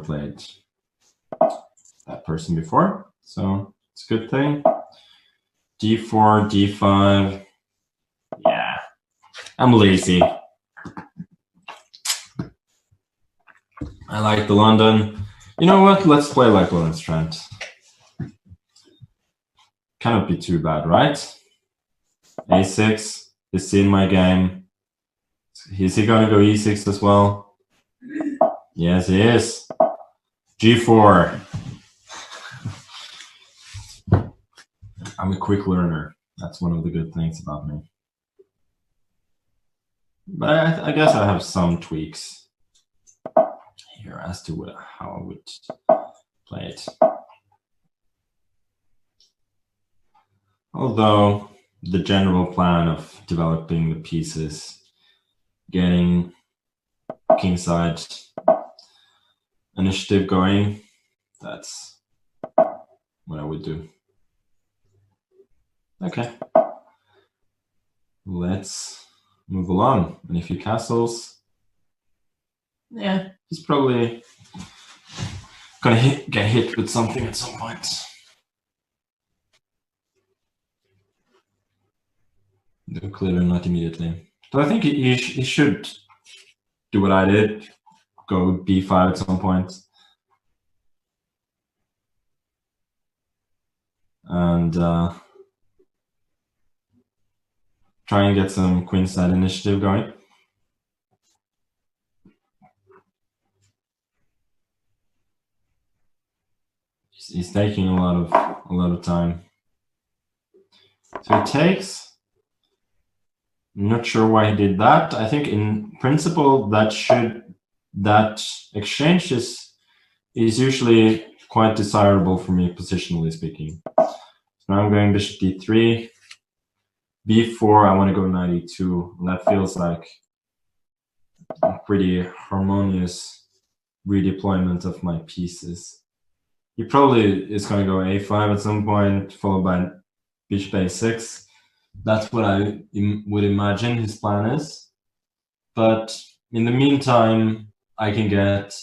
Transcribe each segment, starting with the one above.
played that person before, so it's a good thing. D4, D5. Yeah, I'm lazy. I like the London. You know what? Let's play like Lawrence Trent. Cannot be too bad, right? A6. He's seen my game. Is he gonna go E6 as well? Yes, he is. G4. I'm a quick learner. That's one of the good things about me. But I guess I have some tweaks here as to how I would play it. Although the general plan of developing the pieces, getting kingside initiative going, that's what I would do. Okay, let's move along. And a few castles. Yeah, he's probably gonna get hit with something at some point. No, clearly not immediately. So I think he should do what I did, go B5 at some point. And try and get some queenside initiative going. He's taking a lot of time. So he takes. I'm not sure why he did that. I think in principle that exchange is usually quite desirable for me positionally speaking. So now I'm going bishop d3. B4, I want to go knight e2, and that feels like a pretty harmonious redeployment of my pieces. He probably is going to go a5 at some point, followed by bishop a6. That's what I would imagine his plan is. But in the meantime, I can get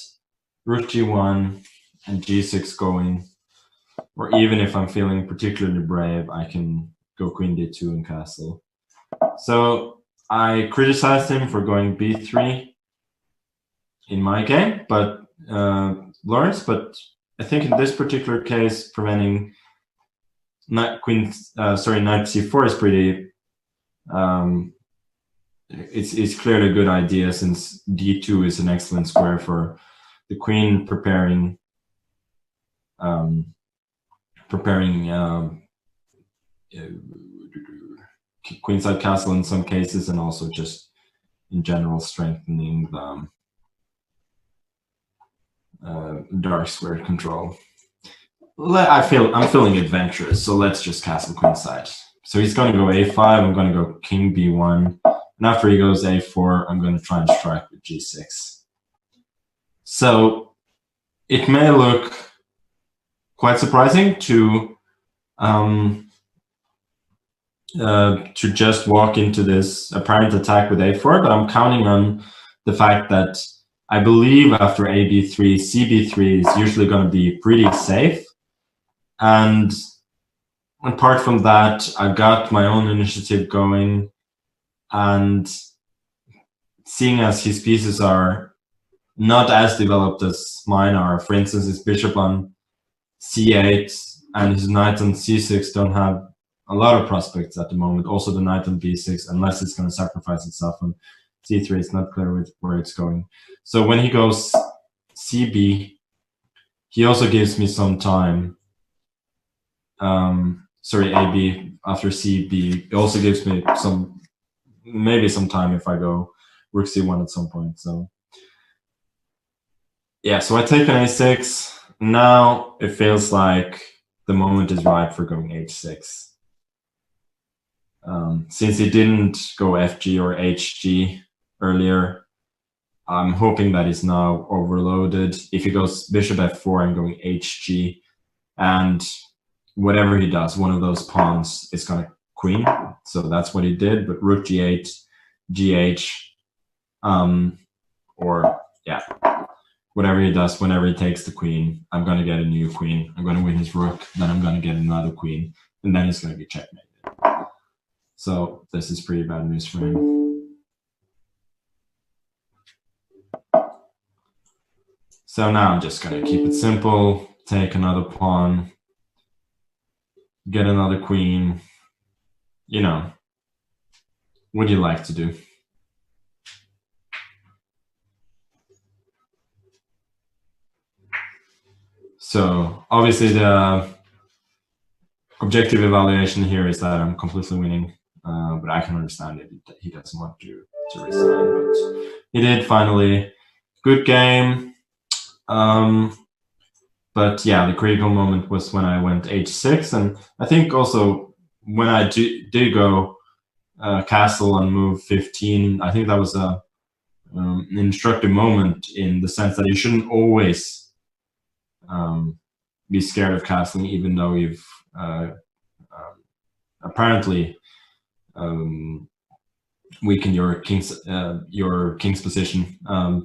rook g1 and g6 going. Or even if I'm feeling particularly brave, I can go queen d2 and castle. So I criticized him for going b3 in my game, but Lawrence. But I think in this particular case, preventing knight c4 is pretty. It's clearly a good idea since d2 is an excellent square for the queen, preparing queenside castle in some cases, and also just in general strengthening the dark square control. I'm feeling adventurous, so let's just castle queenside. So he's going to go a5. I'm going to go king b1, and after he goes a4, I'm going to try and strike with g6. So it may look quite surprising to just walk into this apparent attack with a4, but I'm counting on the fact that I believe after a b3, c b3 is usually going to be pretty safe. And apart from that, I got my own initiative going, and seeing as his pieces are not as developed as mine are, for instance, his bishop on c8 and his knight on c6 don't have a lot of prospects at the moment. Also the knight on b6, unless it's going to sacrifice itself on c3, it's not clear where it's going. So when he goes cb, he also gives me some time. AB after cb, it also gives me maybe some time if I go rook c1 at some point. So yeah, so I take an a6. Now it feels like the moment is ripe for going h6. Since he didn't go fg or hg earlier, I'm hoping that he's now overloaded. If he goes bishop f4, I'm going hg, and whatever he does, one of those pawns is going to queen. So that's what he did. But rook g8, gh, whatever he does, whenever he takes the queen, I'm going to get a new queen. I'm going to win his rook, then I'm going to get another queen, and then he's going to be checkmated. So this is pretty bad news for him. So now I'm just going to keep it simple, take another pawn, get another queen. You know, what do you like to do? So obviously the objective evaluation here is that I'm completely winning, but I can understand it. He doesn't want to resign, but he did finally. Good game. But yeah, the critical moment was when I went h6, and I think also when I did go castle on move 15, I think that was an instructive moment in the sense that you shouldn't always be scared of castling, even though you've apparently weaken your king's position,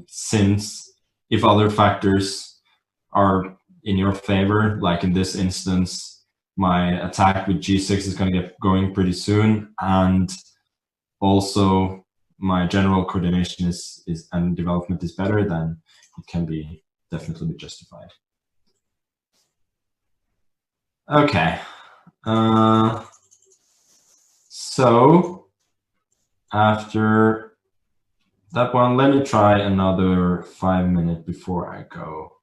since if other factors are in your favor, like in this instance, my attack with g6 is going to get going pretty soon, and also my general coordination is and development is better, then it can be definitely be justified. Okay. So after that one, let me try another 5 minutes before I go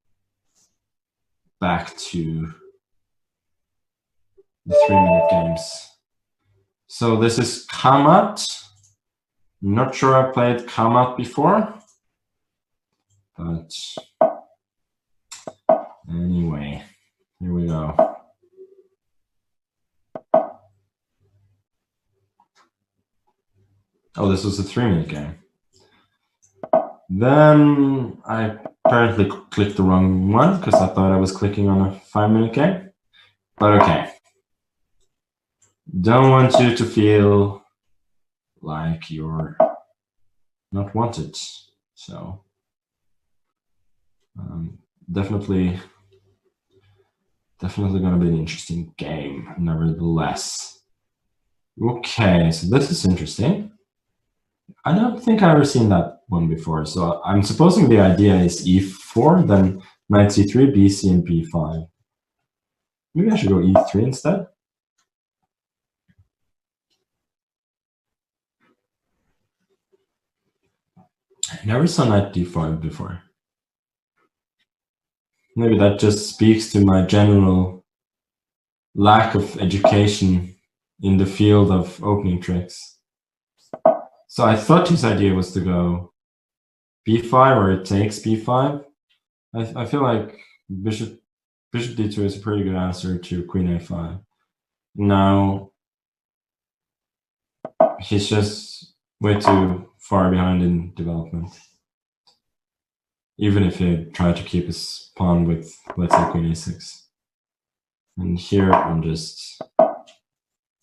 back to the 3-minute games. So this is Kamat. Not sure I played Kamat before, but anyway, here we go. Oh, this was a 3-minute game. Then I apparently clicked the wrong one because I thought I was clicking on a 5-minute game. But okay. Don't want you to feel like you're not wanted. So definitely going to be an interesting game, nevertheless. Okay, so this is interesting. I don't think I've ever seen that one before. So I'm supposing the idea is e4, then knight c3, bc, and b5. Maybe I should go e3 instead. I never saw knight d5 before. Maybe that just speaks to my general lack of education in the field of opening tricks. So I thought his idea was to go b5, or it takes b5. I feel like bishop d2 is a pretty good answer to queen a5. Now he's just way too far behind in development. Even if he tried to keep his pawn with, let's say, queen a6. And here I'm just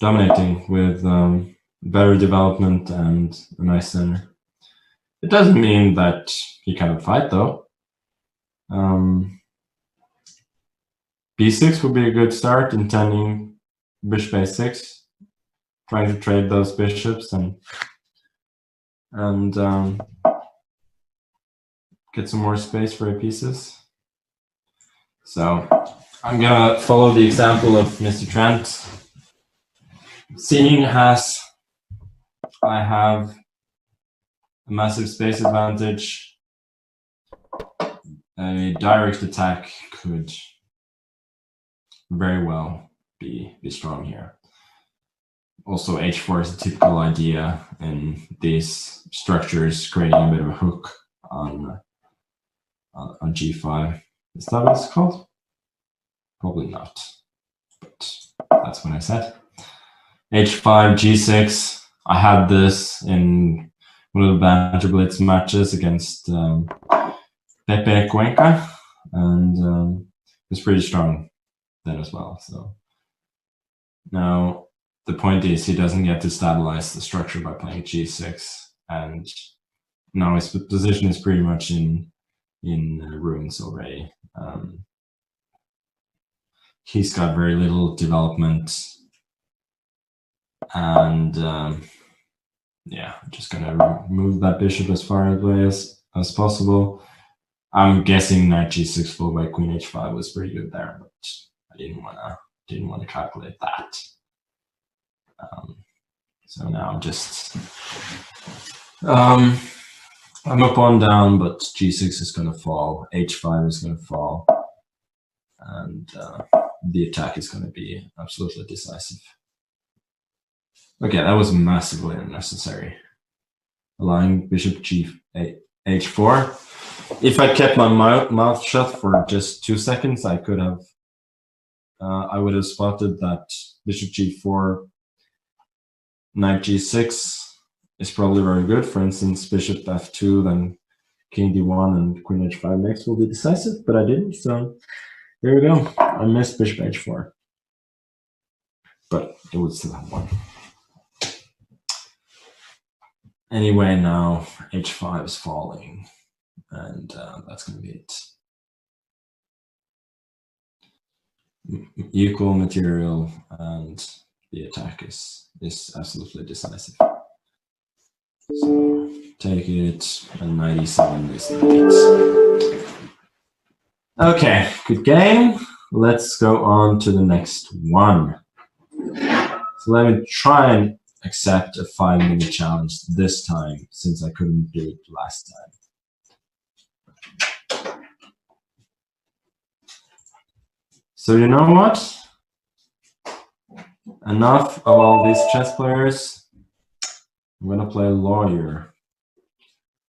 dominating with better development and a nice center. It doesn't mean that he cannot fight, though. b6 would be a good start, intending bishop a6, trying to trade those bishops and get some more space for a pieces. So I'm gonna follow the example of Mr. Trent. Seeing as I have a massive space advantage, a direct attack could very well be strong here. Also, h4 is a typical idea in these structures, creating a bit of a hook on g5. Is that what it's called? Probably not, but that's what I said. h5, g6. I had this in one of the Banter Blitz matches against Pepe Cuenca, and it was pretty strong then as well. So now the point is he doesn't get to stabilize the structure by playing g6, and now his position is pretty much in in ruins already. He's got very little development, and yeah, I'm just gonna move that bishop as far away as possible. I'm guessing knight g6 followed by queen h5 was pretty good there, but I didn't wanna calculate that. So now I'm just I'm up on down, but g6 is gonna fall, h5 is gonna fall, and the attack is gonna be absolutely decisive. Okay, that was massively unnecessary. Allowing bishop h4. If I kept my mouth shut for just 2 seconds, I could have. I would have spotted that bishop g4, knight g6 is probably very good. For instance, bishop f2, then king d1, and queen h5 next will be decisive, but I didn't. So here we go. I missed bishop h4, but it would still have won. Anyway, now h5 is falling, and that's going to be it. Equal material, and the attack is absolutely decisive. So take it, and 97 is the beat. Okay, good game. Let's go on to the next one. So let me try and accept a 5-minute challenge this time, since I couldn't do it last time. So you know what? Enough of all these chess players. I'm gonna play lawyer.